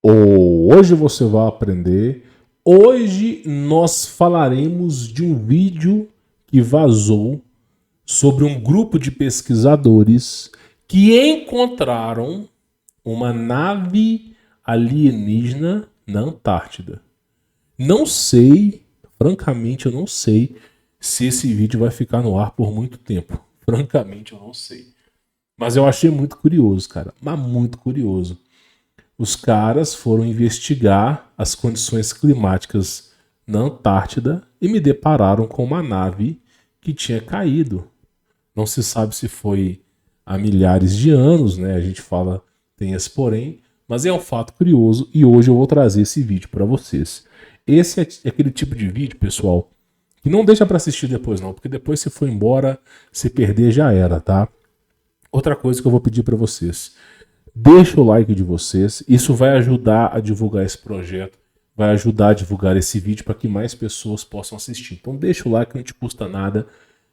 Hoje você vai aprender. Hoje nós falaremos de um vídeo que vazou sobre um grupo de pesquisadores que encontraram uma nave alienígena na Antártida. Não sei, francamente eu não sei se esse vídeo vai ficar no ar por muito tempo. Francamente eu não sei. Mas eu achei muito curioso, cara. Mas muito curioso. Os caras foram investigar as condições climáticas na Antártida e me depararam com uma nave que tinha caído. Não se sabe se foi há milhares de anos, né? A gente fala, tem esse porém, mas é um fato curioso e hoje eu vou trazer esse vídeo para vocês. Esse é aquele tipo de vídeo, pessoal, que não deixa para assistir depois não, porque depois se for embora, se perder já era, tá? Outra coisa que eu vou pedir para vocês, deixa o like de vocês, isso vai ajudar a divulgar esse projeto, vai ajudar a divulgar esse vídeo para que mais pessoas possam assistir. Então deixa o like, não te custa nada,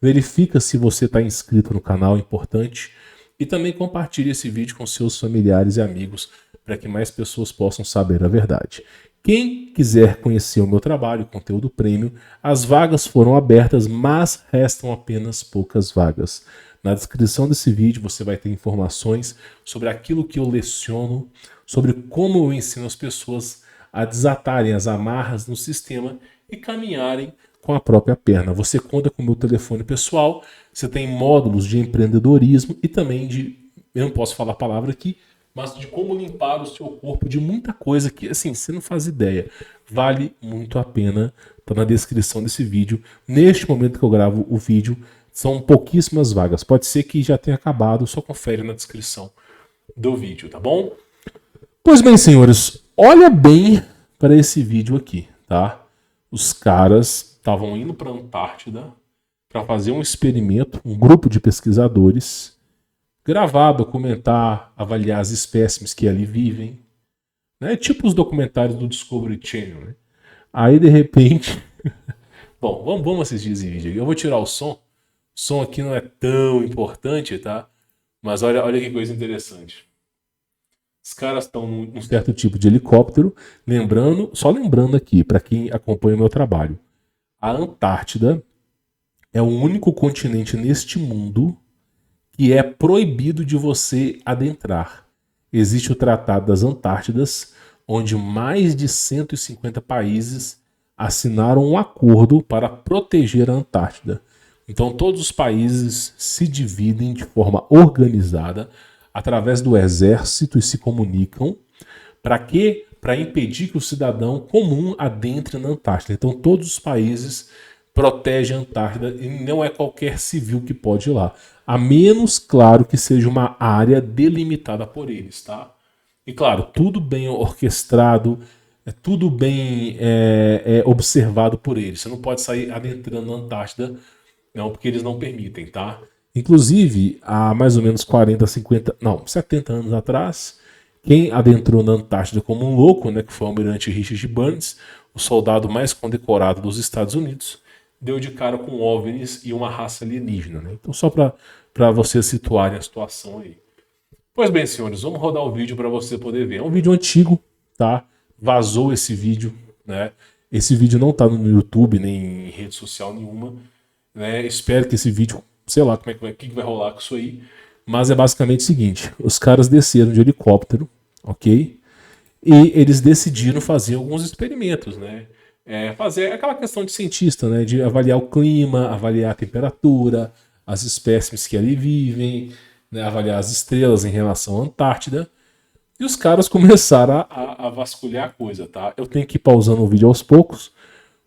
verifica se você está inscrito no canal, é importante, e também compartilhe esse vídeo com seus familiares e amigos para que mais pessoas possam saber a verdade. Quem quiser conhecer o meu trabalho, conteúdo premium, as vagas foram abertas, mas restam apenas poucas vagas. Na descrição desse vídeo você vai ter informações sobre aquilo que eu leciono, sobre como eu ensino as pessoas a desatarem as amarras no sistema e caminharem com a própria perna. Você conta com o meu telefone pessoal, você tem módulos de empreendedorismo e também de, eu não posso falar a palavra aqui, mas de como limpar o seu corpo de muita coisa que, assim, você não faz ideia. Vale muito a pena, tá na descrição desse vídeo. Neste momento que eu gravo o vídeo, são pouquíssimas vagas. Pode ser que já tenha acabado, só confere na descrição do vídeo, tá bom? Pois bem, senhores, olha bem para esse vídeo aqui, tá? Os caras estavam indo para a Antártida para fazer um experimento, um grupo de pesquisadores, gravar, documentar, avaliar as espécimes que ali vivem, né? Tipo os documentários do Discovery Channel, né? Aí, de repente... Bom, vamos assistir esse vídeo aqui. Eu vou tirar o som. O som aqui não é tão importante, tá? Mas olha que coisa interessante. Os caras estão num certo tipo de helicóptero, só lembrando aqui, para quem acompanha o meu trabalho, a Antártida é o único continente neste mundo que é proibido de você adentrar. Existe o Tratado das Antártidas, onde mais de 150 países assinaram um acordo para proteger a Antártida. Então todos os países se dividem de forma organizada através do exército e se comunicam. Para quê? Para impedir que o cidadão comum adentre na Antártida. Então todos os países protegem a Antártida e não é qualquer civil que pode ir lá. A menos, claro, que seja uma área delimitada por eles, tá? E claro, tudo bem orquestrado, tudo bem observado por eles. Você não pode sair adentrando na Antártida, não, porque eles não permitem, tá? Inclusive, há mais ou menos 40, 50, não, 70 anos atrás, quem adentrou na Antártida como um louco, né, que foi o almirante Richard Burns, o soldado mais condecorado dos Estados Unidos, deu de cara com OVNIs e uma raça alienígena, né? Então, só para vocês situarem a situação aí. Pois bem, senhores, vamos rodar o vídeo para você poder ver. É um vídeo antigo, tá? Vazou esse vídeo, né? Esse vídeo não tá no YouTube nem em rede social nenhuma, né? Espero que esse vídeo, sei lá como é que vai rolar com isso aí, mas é basicamente o seguinte: os caras desceram de helicóptero, ok? E eles decidiram fazer alguns experimentos, né? Fazer aquela questão de cientista, né? De avaliar o clima, avaliar a temperatura, as espécimes que ali vivem, né? Avaliar as estrelas em relação à Antártida. E os caras começaram a vasculhar a coisa, tá? Eu tenho que ir pausando o vídeo aos poucos,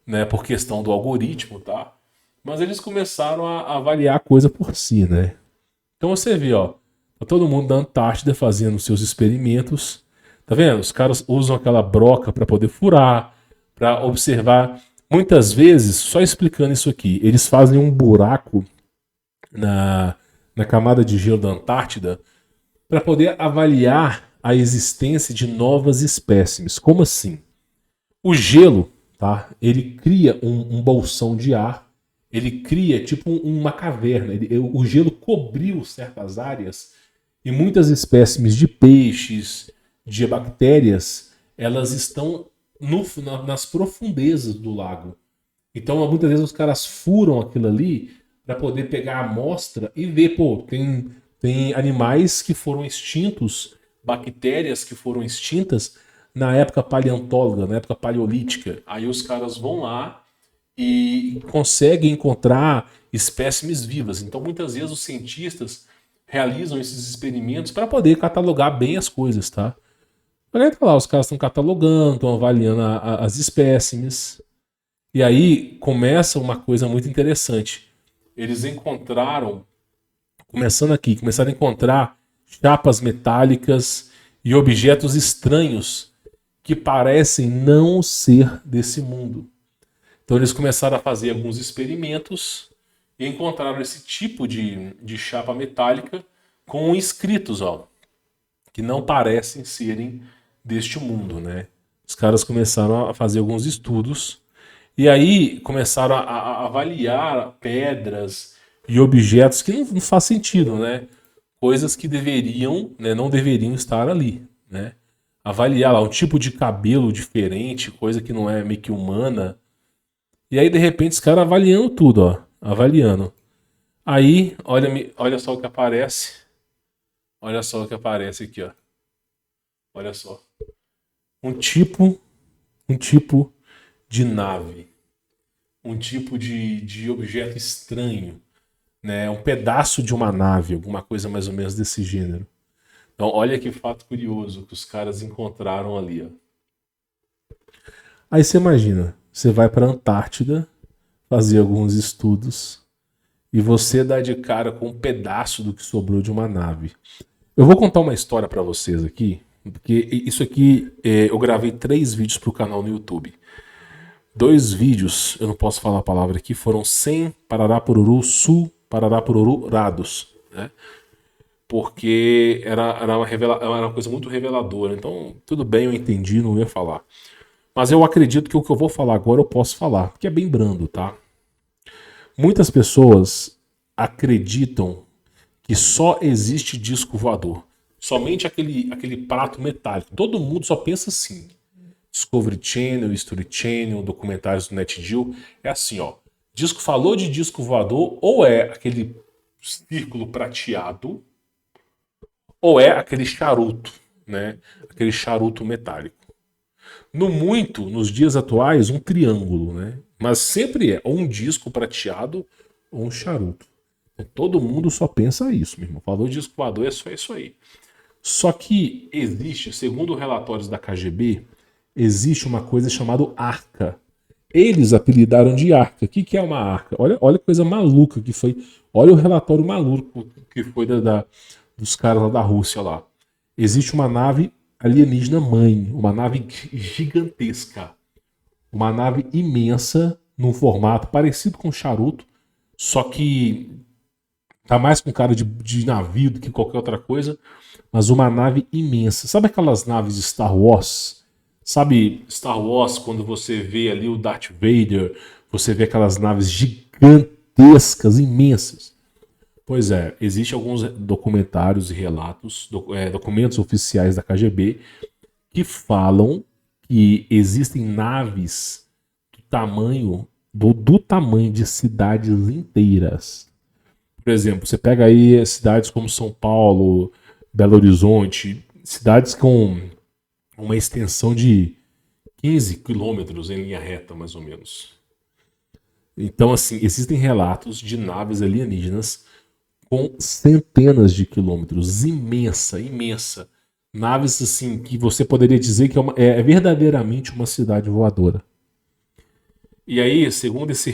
né? Por questão do algoritmo, tá? Mas eles começaram a avaliar a coisa por si, né? Então você vê, ó, tá todo mundo da Antártida fazendo seus experimentos. Tá vendo? Os caras usam aquela broca para poder furar, para observar. Muitas vezes, só explicando isso aqui, eles fazem um buraco na camada de gelo da Antártida para poder avaliar a existência de novas espécimes. Como assim? O gelo, tá? Ele cria um bolsão de ar, ele cria tipo uma caverna. O gelo cobriu certas áreas e muitas espécimes de peixes, de bactérias elas estão nas profundezas do lago. Então, muitas vezes os caras furam aquilo ali para poder pegar a amostra e ver, pô, tem animais que foram extintos, bactérias que foram extintas na época paleontóloga, na época paleolítica. Aí os caras vão lá e conseguem encontrar espécimes vivas. Então, muitas vezes os cientistas realizam esses experimentos para poder catalogar bem as coisas, tá? Olha lá, os caras estão catalogando, estão avaliando as espécimes. E aí começa uma coisa muito interessante. Eles encontraram, começaram a encontrar chapas metálicas e objetos estranhos que parecem não ser desse mundo. Então eles começaram a fazer alguns experimentos e encontraram esse tipo de chapa metálica com escritos, ó, que não parecem serem deste mundo, né? Os caras começaram a fazer alguns estudos e aí começaram a avaliar pedras e objetos que não faz sentido, né? Coisas que deveriam, né, não deveriam estar ali, né? Avaliar lá um tipo de cabelo diferente, coisa que não é meio que humana. E aí de repente os caras avaliando tudo, ó, avaliando. Aí, olha só o que aparece. Olha só o que aparece aqui, ó. Olha só. Um tipo de nave, um tipo de objeto estranho, né? Um pedaço de uma nave, alguma coisa mais ou menos desse gênero. Então, olha que fato curioso que os caras encontraram ali, ó. Aí você imagina, você vai para a Antártida fazer alguns estudos e você dá de cara com um pedaço do que sobrou de uma nave. Eu vou contar uma história para vocês aqui, porque isso aqui eu gravei 3 vídeos para o canal no YouTube. 2 vídeos, eu não posso falar a palavra aqui, foram 100 Pararapururu Sul, Pararapururu Rados, né? Porque era uma coisa muito reveladora. Então, tudo bem, eu entendi, não ia falar. Mas eu acredito que o que eu vou falar agora eu posso falar, porque é bem brando, tá? Muitas pessoas acreditam que só existe disco voador. Somente aquele prato metálico. Todo mundo só pensa assim. Discovery Channel, History Channel, documentários do NetGeo. É assim, ó. Falou de disco voador, ou é aquele círculo prateado, ou é aquele charuto, né? Aquele charuto metálico. Nos dias atuais, um triângulo, né? Mas sempre é ou um disco prateado ou um charuto. Todo mundo só pensa isso, meu irmão. Falou de disco voador, é só isso aí. Só que existe, segundo relatórios da KGB, existe uma coisa chamada arca. Eles apelidaram de arca. O que é uma arca? Olha a coisa maluca que foi. Olha o relatório maluco que foi dos caras lá da Rússia lá. Existe uma nave alienígena mãe, uma nave gigantesca, uma nave imensa, num formato parecido com um charuto, só que tá mais com cara de navio do que qualquer outra coisa, mas uma nave imensa. Sabe aquelas naves de Star Wars? Sabe Star Wars, quando você vê ali o Darth Vader, você vê aquelas naves gigantescas, imensas. Pois é, existem alguns documentários e relatos, documentos oficiais da KGB, que falam que existem naves do tamanho de cidades inteiras. Por exemplo, você pega aí cidades como São Paulo, Belo Horizonte, cidades com uma extensão de 15 quilômetros em linha reta, mais ou menos. Então, assim, existem relatos de naves alienígenas com centenas de quilômetros, imensa. Naves, assim, que você poderia dizer que é verdadeiramente uma cidade voadora. E aí, segundo esse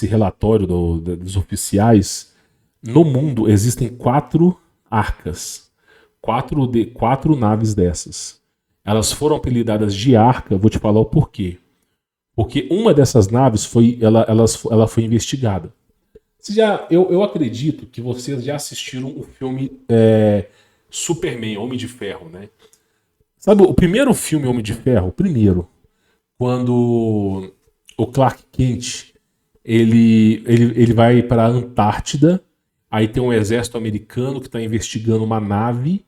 relatório dos oficiais, no mundo existem 4 arcas, 4 naves dessas. Elas foram apelidadas de arca, vou te falar o porquê. Porque uma dessas naves ela foi investigada. Eu acredito que vocês já assistiram o filme Superman, Homem de Ferro, né? Sabe o primeiro filme Homem de Ferro? O primeiro. Quando o Clark Kent ele vai para a Antártida, aí tem um exército americano que está investigando uma nave,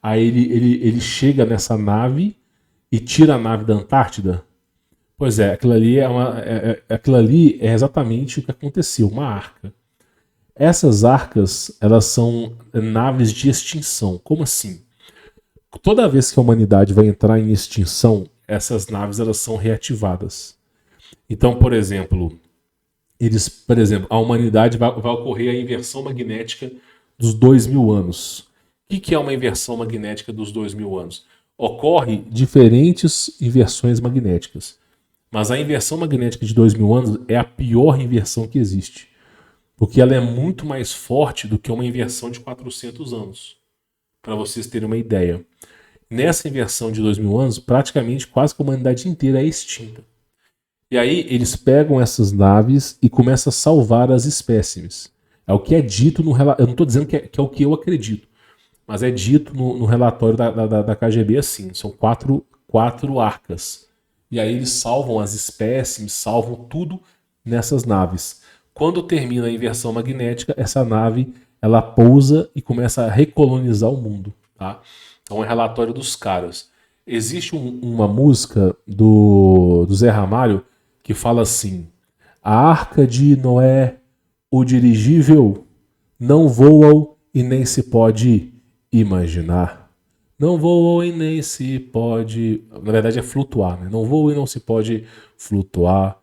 aí ele chega nessa nave e tira a nave da Antártida? Pois é, aquilo ali é exatamente o que aconteceu, uma arca. Essas arcas, elas são naves de extinção. Como assim? Toda vez que a humanidade vai entrar em extinção, essas naves elas são reativadas. Então, por exemplo, a humanidade vai ocorrer a inversão magnética dos 2000 anos. O que é uma inversão magnética dos 2000 anos? Ocorre diferentes inversões magnéticas. Mas a inversão magnética de 2000 anos é a pior inversão que existe. Porque ela é muito mais forte do que uma inversão de 400 anos. Para vocês terem uma ideia. Nessa inversão de 2000 anos, praticamente quase que a humanidade inteira é extinta. E aí eles pegam essas naves e começam a salvar as espécimes. É o que é dito no relatório. Eu não estou dizendo que é o que eu acredito. Mas é dito no relatório da KGB assim. São quatro arcas. E aí eles salvam as espécimes, salvam tudo nessas naves. Quando termina a inversão magnética, essa nave ela pousa e começa a recolonizar o mundo. Tá? Então é um relatório dos caras. Existe uma música do Zé Ramalho que fala assim: a arca de Noé, o dirigível, não voam e nem se pode imaginar. Não voam e nem se pode... Na verdade é flutuar, né? Não voam e não se pode flutuar.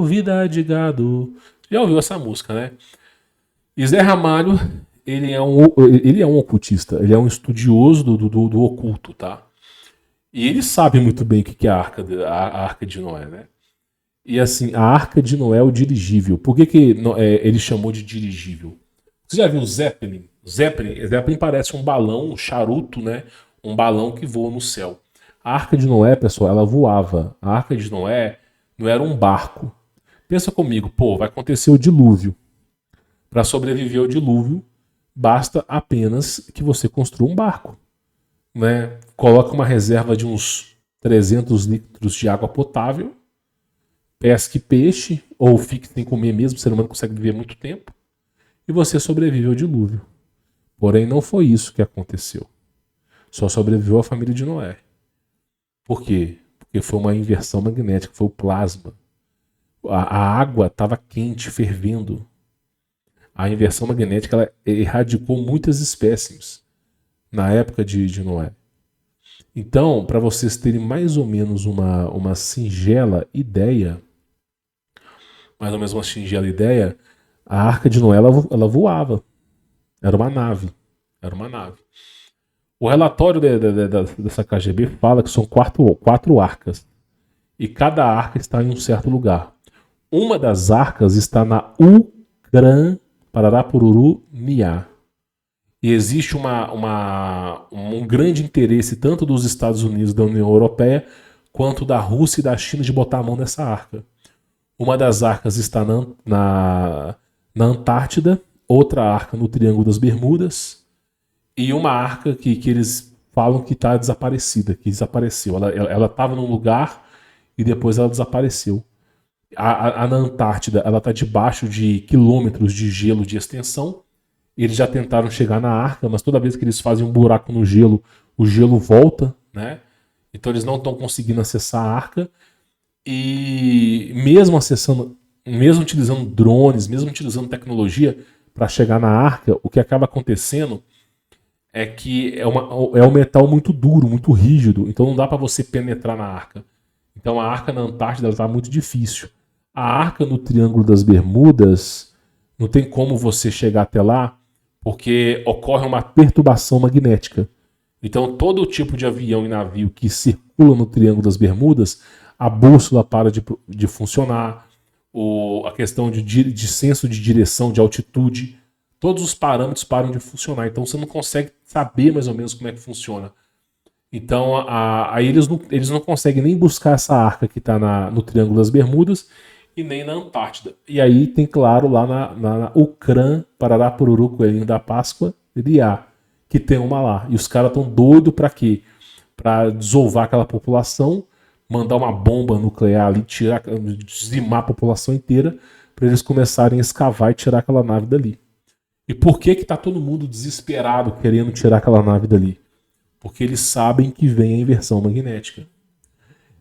Vida de gado. Já ouviu essa música, né? E Zé Ramalho, ele é um ocultista, ele é um estudioso do oculto, tá? E ele sabe muito bem o que é a Arca de Noé, né? E assim, a Arca de Noé é o dirigível. Por que ele chamou de dirigível? Você já viu o Zeppelin? Zeppelin parece um balão, um charuto, né? Um balão que voa no céu. A Arca de Noé, pessoal, ela voava. A Arca de Noé não era um barco. Pensa comigo, vai acontecer o dilúvio. Para sobreviver ao dilúvio, basta apenas que você construa um barco. Né? Coloca uma reserva de uns 300 litros de água potável, pesque peixe, ou fique sem comer mesmo, o ser humano consegue viver muito tempo, e você sobrevive ao dilúvio. Porém, não foi isso que aconteceu. Só sobreviveu a família de Noé. Por quê? Porque foi uma inversão magnética, foi o plasma. A água estava quente, fervendo. A inversão magnética ela erradicou muitas espécies na época de Noé. Então, para vocês terem mais ou menos uma singela ideia, a Arca de Noé ela voava. Era uma nave. O relatório dessa KGB fala que são quatro arcas. E cada arca está em um certo lugar. Uma das arcas está na Ucrã Pararapururu Niá. E existe um grande interesse tanto dos Estados Unidos, da União Europeia, quanto da Rússia e da China de botar a mão nessa arca. Uma das arcas está na Antártida, outra arca no Triângulo das Bermudas, e uma arca que eles falam que está desaparecida, que desapareceu. Ela estava num lugar e depois ela desapareceu. A na Antártida ela está debaixo de quilômetros de gelo de extensão. Eles já tentaram chegar na arca, mas toda vez que eles fazem um buraco no gelo, o gelo volta, né? Então eles não estão conseguindo acessar a arca. E mesmo utilizando drones, mesmo utilizando tecnologia para chegar na arca, o que acaba acontecendo é que é um metal muito duro, muito rígido. Então não dá para você penetrar na arca. Então a arca na Antártida está muito difícil. A arca no Triângulo das Bermudas não tem como você chegar até lá, porque ocorre uma perturbação magnética. Então todo tipo de avião e navio que circula no Triângulo das Bermudas, a bússola para de funcionar, a questão de senso de direção, de altitude, todos os parâmetros param de funcionar. Então você não consegue saber mais ou menos como é que funciona. Então aí eles não conseguem nem buscar essa arca que está no Triângulo das Bermudas e nem na Antártida. E aí tem, claro, lá na Ucrã, Pararapururu, Coelhinho da Páscoa, Riá, que tem uma lá. E os caras estão doidos para quê? Para desovar aquela população, mandar uma bomba nuclear ali, dizimar a população inteira, para eles começarem a escavar e tirar aquela nave dali. E por que tá todo mundo desesperado querendo tirar aquela nave dali? Porque eles sabem que vem a inversão magnética.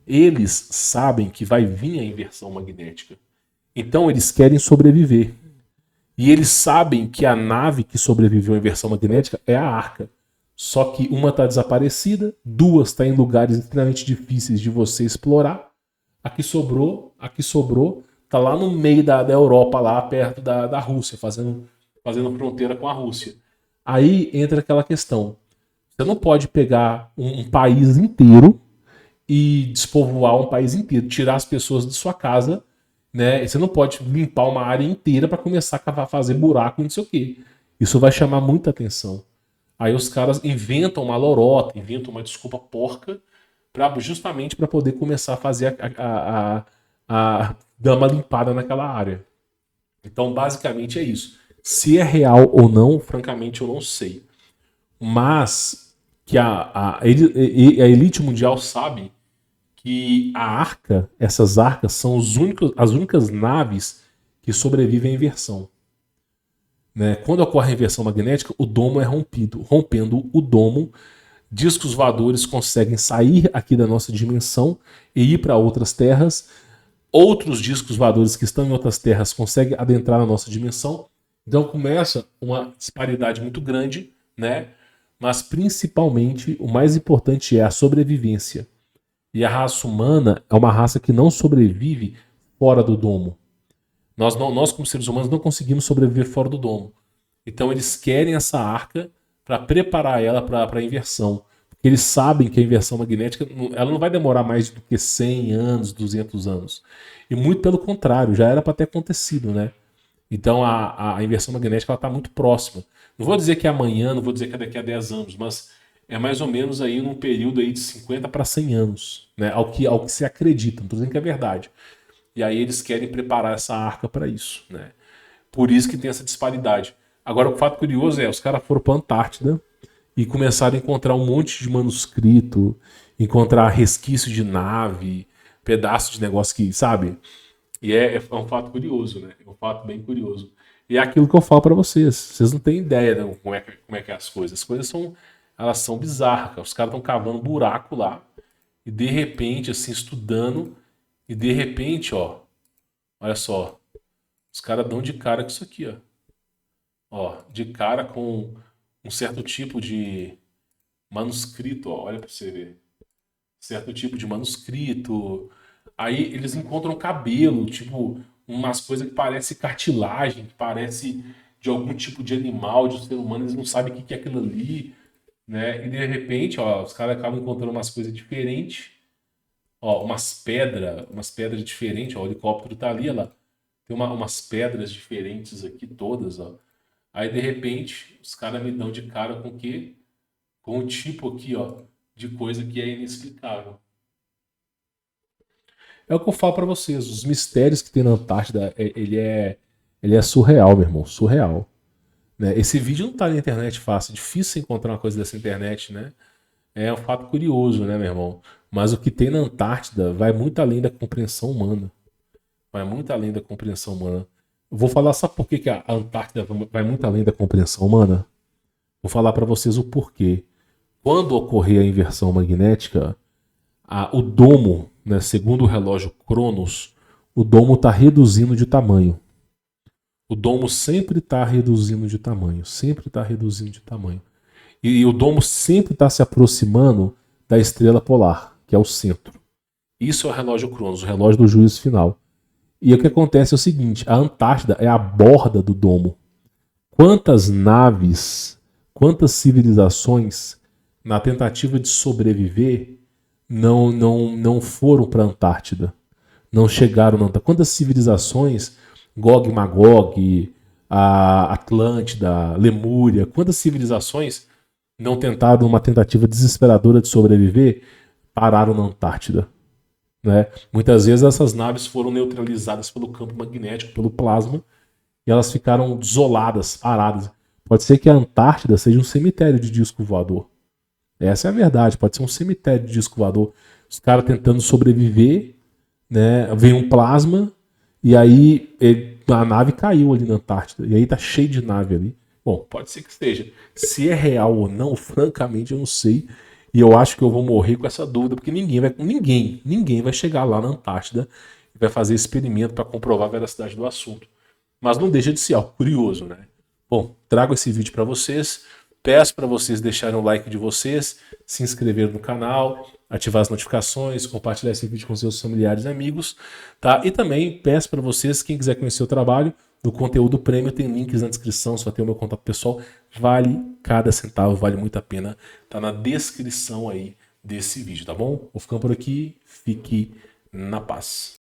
Eles sabem que vai vir a inversão magnética. Então eles querem sobreviver. E eles sabem que a nave que sobreviveu à inversão magnética é a Arca. Só que uma está desaparecida, duas está em lugares extremamente difíceis de você explorar. A que sobrou está lá no meio da Europa, lá perto da Rússia, fazendo fronteira com a Rússia. Aí entra aquela questão. Você não pode pegar um país inteiro e despovoar um país inteiro, tirar as pessoas de sua casa, né? Você não pode limpar uma área inteira para começar a fazer buraco e não sei o quê. Isso vai chamar muita atenção. Aí os caras inventam uma lorota, inventam uma desculpa porca, justamente para poder começar a fazer a dar uma limpada naquela área. Então, basicamente é isso. Se é real ou não, francamente, eu não sei. Mas que a elite mundial sabe que a Arca, essas arcas, são as únicas naves que sobrevivem à inversão. Né? Quando ocorre a inversão magnética, o domo é rompido. Rompendo o domo, discos voadores conseguem sair aqui da nossa dimensão e ir para outras terras. Outros discos voadores que estão em outras terras conseguem adentrar na nossa dimensão. Então começa uma disparidade muito grande, né? Mas principalmente o mais importante é a sobrevivência. E a raça humana é uma raça que não sobrevive fora do domo. Nós como seres humanos, não conseguimos sobreviver fora do domo. Então eles querem essa arca para preparar ela para a inversão. Porque eles sabem que a inversão magnética ela não vai demorar mais do que 100 anos, 200 anos. E muito pelo contrário, já era para ter acontecido, né? Então a inversão magnética está muito próxima. Não vou dizer que é amanhã, não vou dizer que é daqui a 10 anos, mas é mais ou menos aí num período aí de 50 para 100 anos, né? Ao que se acredita, não estou dizendo que é verdade. E aí eles querem preparar essa arca para isso, né? Por isso que tem essa disparidade. Agora, o fato curioso é, os caras foram para a Antártida e começaram a encontrar um monte de manuscrito, encontrar resquício de nave, pedaço de negócio que, sabe? E é um fato curioso, né? É um fato bem curioso. E é aquilo que eu falo para vocês. Vocês não têm ideia, né, como é que é as coisas. As coisas elas são bizarras. Cara. Os caras estão cavando um buraco lá e de repente, assim, estudando e de repente, ó, olha só, os caras dão de cara com isso aqui, ó. Ó, de cara com um certo tipo de manuscrito, ó, olha para você ver. Certo tipo de manuscrito. Aí eles encontram cabelo, tipo, umas coisas que parece cartilagem, que parece de algum tipo de animal, de um ser humano, eles não sabem o que é aquilo ali, né? E de repente, ó, os caras acabam encontrando umas coisas diferentes, ó, umas pedras diferentes, ó, o helicóptero tá ali, ó lá. Tem umas pedras diferentes aqui todas, ó. Aí de repente, os caras me dão de cara com o quê? Com um tipo aqui, ó, de coisa que é inexplicável. É o que eu falo pra vocês, os mistérios que tem na Antártida, ele é surreal, meu irmão, surreal. Né? Esse vídeo não tá na internet fácil, é difícil encontrar uma coisa dessa internet, né? É um fato curioso, né, meu irmão? Mas o que tem na Antártida vai muito além da compreensão humana. Vai muito além da compreensão humana. Eu vou falar, sabe por que a Antártida vai muito além da compreensão humana? Vou falar pra vocês o porquê. Quando ocorrer a inversão magnética, o domo, né, segundo o relógio Cronos, o domo está reduzindo de tamanho. O domo sempre está reduzindo de tamanho, sempre está reduzindo de tamanho. E o domo sempre está se aproximando da estrela polar, que é o centro. Isso é o relógio Cronos, o relógio do juízo final. E o que acontece é o seguinte, a Antártida é a borda do domo. Quantas naves, quantas civilizações, na tentativa de sobreviver, não foram para a Antártida? Não chegaram na Antártida. Quantas civilizações, Gog e Magog, a Atlântida, Lemúria, quantas civilizações não tentaram uma tentativa desesperadora de sobreviver, pararam na Antártida? Né? Muitas vezes essas naves foram neutralizadas pelo campo magnético, pelo plasma, e elas ficaram isoladas, paradas. Pode ser que a Antártida seja um cemitério de disco voador. Essa é a verdade, pode ser um cemitério de disco voador. Os caras tentando sobreviver, né? Vem um plasma, e aí a nave caiu ali na Antártida. E aí tá cheio de nave ali. Bom, pode ser que esteja. Se é real ou não, francamente eu não sei. E eu acho que eu vou morrer com essa dúvida, porque ninguém vai chegar lá na Antártida e vai fazer experimento para comprovar a veracidade do assunto. Mas não deixa de ser algo curioso, né? Bom, trago esse vídeo para vocês. Peço para vocês deixarem o like de vocês, se inscrever no canal, ativar as notificações, compartilhar esse vídeo com seus familiares e amigos, tá? E também peço para vocês, quem quiser conhecer o trabalho, do conteúdo premium, tem links na descrição, só tem o meu contato pessoal. Vale cada centavo, vale muito a pena. Tá na descrição aí desse vídeo, tá bom? Vou ficando por aqui, fique na paz.